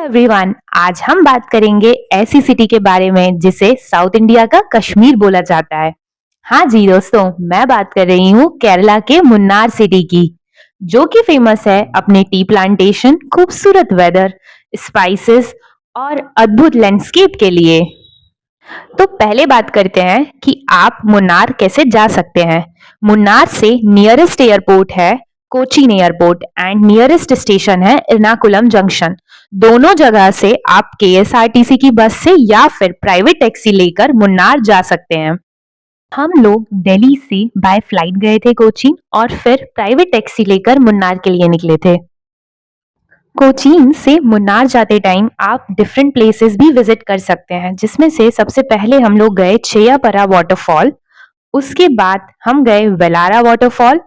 Everyone, आज हम बात करेंगे ऐसी सिटी के बारे में जिसे साउथ इंडिया का कश्मीर बोला जाता है। हाँ जी दोस्तों, मैं बात कर रही हूँ केरला के मुन्नार सिटी की, जो कि फेमस है अपने टी प्लांटेशन, खूबसूरत वेदर, स्पाइसेस और अद्भुत लैंडस्केप के लिए। तो पहले बात करते हैं कि आप मुन्नार कैसे जा सकते हैं। मुन्नार से नियरेस्ट एयरपोर्ट है Cochin airport and nearest station है एर्नाकुलम जंक्शन। दोनों जगह से आप केएसआरटीसी की बस से या फिर प्राइवेट टैक्सी लेकर मुन्नार जा सकते हैं। हम लोग दिल्ली से बाय फ्लाइट गए थे कोचीन और फिर प्राइवेट टैक्सी लेकर मुन्नार के लिए निकले थे। कोचीन से मुन्नार जाते टाइम आप डिफरेंट प्लेसेस भी विजिट कर सकते हैं, जिसमें से सबसे पहले हम लोग गए छेयापरा वाटरफॉल। उसके बाद हम गए वेलारा वाटरफॉल।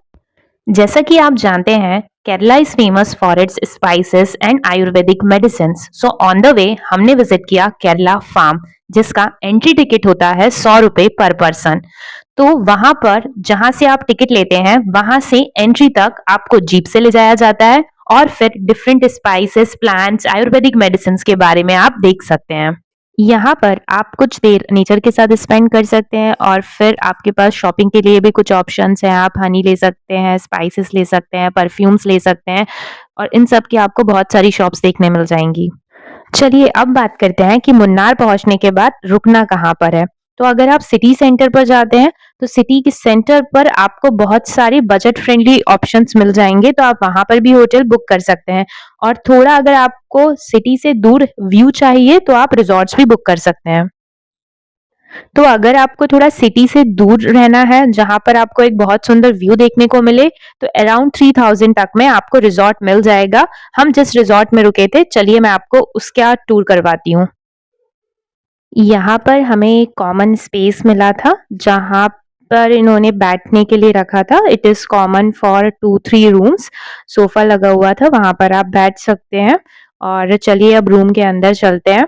जैसा कि आप जानते हैं, Kerala is famous for its spices and Ayurvedic medicine. So on the way हमने विजिट किया केरला फार्म, जिसका एंट्री टिकट होता है 100 रुपए पर पर्सन। तो वहां पर जहां से आप टिकट लेते हैं, वहां से एंट्री तक आपको जीप से ले जाया जाता है और फिर different spices, plants, Ayurvedic medicine के बारे में आप देख सकते हैं। यहाँ पर आप कुछ देर नेचर के साथ स्पेंड कर सकते हैं और फिर आपके पास शॉपिंग के लिए भी कुछ ऑप्शंस हैं। आप हनी ले सकते हैं, स्पाइसेस ले सकते हैं, परफ्यूम्स ले सकते हैं और इन सब की आपको बहुत सारी शॉप्स देखने मिल जाएंगी। चलिए अब बात करते हैं कि मुन्नार पहुंचने के बाद रुकना कहाँ पर है। तो अगर आप सिटी सेंटर पर जाते हैं, तो सिटी के सेंटर पर आपको बहुत सारे बजट फ्रेंडली ऑप्शंस मिल जाएंगे, तो आप वहां पर भी होटल बुक कर सकते हैं। और थोड़ा अगर आपको सिटी से दूर व्यू चाहिए, तो आप रिजॉर्ट्स भी बुक कर सकते हैं। तो अगर आपको थोड़ा सिटी से दूर रहना है, जहां पर आपको एक बहुत सुंदर व्यू देखने को मिले, तो अराउंड 3000 तक में आपको रिजॉर्ट मिल जाएगा। हम जिस रिजॉर्ट में रुके थे, चलिए मैं आपको उसका टूर करवाती हूँ। यहाँ पर हमें एक कॉमन स्पेस मिला था, जहाँ पर इन्होंने बैठने के लिए रखा था। It is common for 2-3 rooms. Sofa लगा हुआ था, वहां पर आप बैठ सकते हैं। और चलिए अब रूम के अंदर चलते हैं।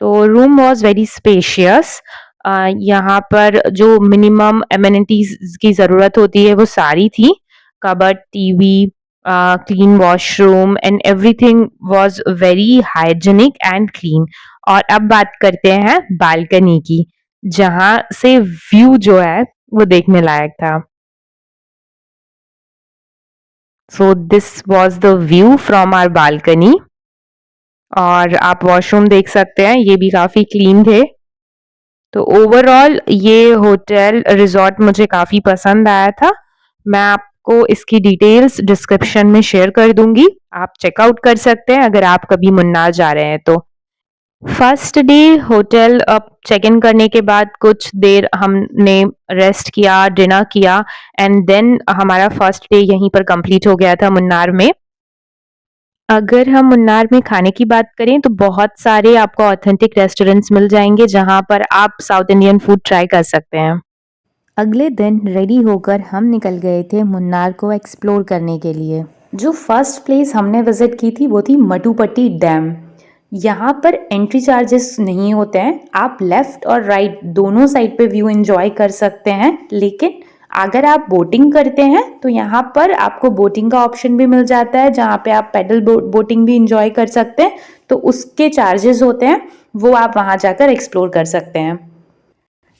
तो रूम वॉज वेरी स्पेशियस। यहाँ पर जो मिनिमम एमिनिटीज की जरूरत होती है वो सारी थी। Cupboard, TV, clean washroom and everything was very hygienic and clean. और अब बात करते हैं बालकनी की, जहां से व्यू जो है वो देखने लायक था। So this was the view from our balcony. और आप वॉशरूम देख सकते हैं, ये भी काफी क्लीन थे। तो ओवरऑल ये होटल रिजॉर्ट मुझे काफी पसंद आया था। मैं आपको इसकी डिटेल्स डिस्क्रिप्शन में शेयर कर दूंगी, आप चेकआउट कर सकते हैं अगर आप कभी मुन्नार जा रहे हैं तो। First day hotel check in करने के बाद कुछ देर हमने रेस्ट किया, डिनर किया एंड देन हमारा फर्स्ट डे यहीं पर कंप्लीट हो गया था मुन्नार में। अगर हम मुन्नार में खाने की बात करें, तो बहुत सारे आपको ऑथेंटिक रेस्टोरेंट्स मिल जाएंगे, जहां पर आप साउथ इंडियन फूड ट्राई कर सकते हैं। अगले दिन रेडी होकर हम निकल गए थे मुन्नार को एक्सप्लोर करने के लिए। जो फर्स्ट प्लेस हमने विजिट की थी वो थी मटुपट्टी डैम। यहाँ पर एंट्री चार्जेस नहीं होते हैं, आप लेफ्ट और राइट दोनों साइड पे व्यू एंजॉय कर सकते हैं। लेकिन अगर आप बोटिंग करते हैं, तो यहाँ पर आपको बोटिंग का ऑप्शन भी मिल जाता है, जहाँ पे आप पैडल बोटिंग भी इंजॉय कर सकते हैं। तो उसके चार्जेस होते हैं, वो आप वहाँ जाकर एक्सप्लोर कर सकते हैं।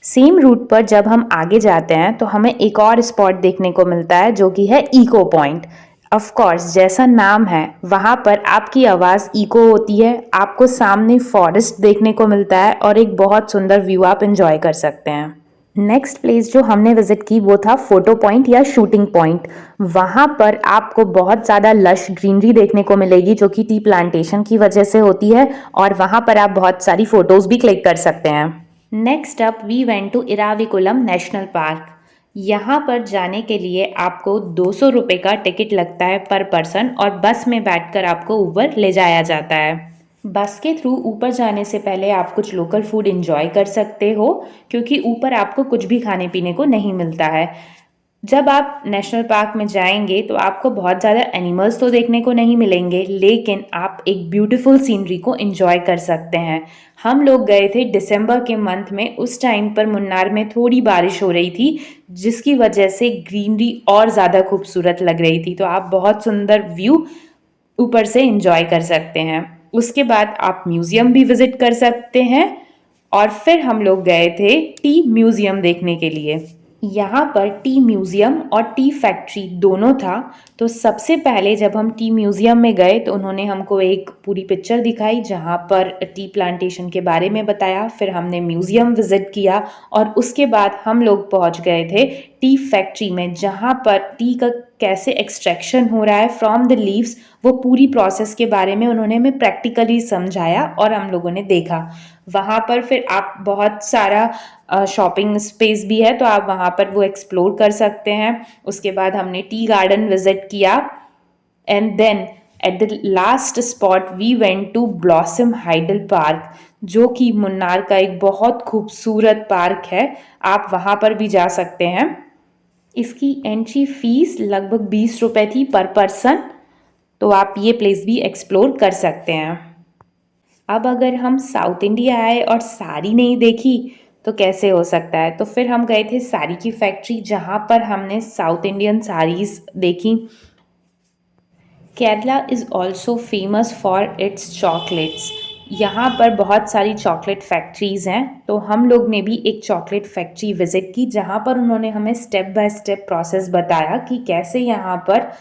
सेम रूट पर जब हम आगे जाते हैं, तो हमें एक और स्पॉट देखने को मिलता है, जो कि है इको पॉइंट। ऑफ कोर्स, जैसा नाम है, वहाँ पर आपकी आवाज़ इको होती है, आपको सामने फॉरेस्ट देखने को मिलता है और एक बहुत सुंदर व्यू आप एंजॉय कर सकते हैं। नेक्स्ट प्लेस जो हमने विजिट की वो था फोटो पॉइंट या शूटिंग पॉइंट। वहाँ पर आपको बहुत ज़्यादा लश ग्रीनरी देखने को मिलेगी, जो कि टी प्लांटेशन की वजह से होती है, और वहाँ पर आप बहुत सारी फोटोज़ भी क्लिक कर सकते हैं। Next up we went to Eravikulam national park. यहाँ पर जाने के लिए आपको 200 रुपये का टिकट लगता है पर पर्सन, और बस में बैठकर आपको ऊपर ले जाया जाता है। बस के थ्रू ऊपर जाने से पहले आप कुछ लोकल फूड एंजॉय कर सकते हो, क्योंकि ऊपर आपको कुछ भी खाने पीने को नहीं मिलता है। जब आप नेशनल पार्क में जाएंगे, तो आपको बहुत ज़्यादा एनिमल्स तो देखने को नहीं मिलेंगे, लेकिन आप एक ब्यूटीफुल सीनरी को एंजॉय कर सकते हैं। हम लोग गए थे दिसंबर के मंथ में, उस टाइम पर मुन्नार में थोड़ी बारिश हो रही थी, जिसकी वजह से ग्रीनरी और ज़्यादा खूबसूरत लग रही थी। तो आप बहुत सुंदर व्यू ऊपर से एंजॉय कर सकते हैं। उसके बाद आप म्यूजियम भी विजिट कर सकते हैं और फिर हम लोग गए थे टी म्यूजियम देखने के लिए। यहाँ पर टी म्यूजियम और टी फैक्ट्री दोनों था। तो सबसे पहले जब हम टी म्यूजियम में गए तो उन्होंने हमको एक पूरी पिक्चर दिखाई जहाँ पर टी प्लांटेशन के बारे में बताया। फिर हमने म्यूजियम विजिट किया और उसके बाद हम लोग पहुँच गए थे टी फैक्ट्री में, जहाँ पर टी का कैसे एक्सट्रैक्शन हो रहा है फ्रॉम द लीव्स, वो पूरी प्रोसेस के बारे में उन्होंने हमें प्रैक्टिकली समझाया और हम लोगों ने देखा। वहाँ पर फिर आप बहुत सारा शॉपिंग स्पेस भी है तो आप वहाँ पर वो एक्सप्लोर कर सकते हैं। उसके बाद हमने टी गार्डन विजिट किया and then at the last spot we went to Blossom Hydel Park, जो कि मुन्नार का एक बहुत खूबसूरत पार्क है। आप वहाँ पर भी जा सकते हैं। इसकी एंट्री फीस लगभग 20 रुपए थी पर पर्सन, तो आप ये प्लेस भी एक्सप्लोर कर सकते हैं। अब अगर हम साउथ इंडिया आए और साड़ी नहीं देखी तो कैसे हो सकता है, तो फिर हम गए थे साड़ी की फैक्ट्री जहाँ पर हमने साउथ इंडियन साड़ीज़ देखी। Kerala is also famous for its chocolates. यहाँ पर बहुत सारी चॉकलेट फैक्ट्रीज़ हैं, तो हम लोग ने भी एक चॉकलेट फैक्ट्री विज़िट की जहाँ पर उन्होंने हमें स्टेप बाय स्टेप प्रोसेस बताया कि कैसे यहाँ पर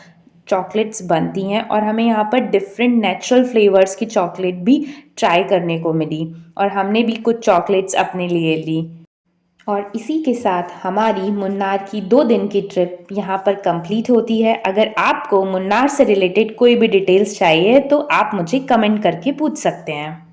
चॉकलेट्स बनती हैं और हमें यहाँ पर डिफरेंट नेचुरल फ्लेवर्स की चॉकलेट भी ट्राई करने को मिली और हमने भी कुछ चॉकलेट्स अपने लिए ली। और इसी के साथ हमारी मुन्नार की 2 दिन की ट्रिप यहाँ पर कंप्लीट होती है। अगर आपको मुन्नार से रिलेटेड कोई भी डिटेल्स चाहिए तो आप मुझे कमेंट करके पूछ सकते हैं।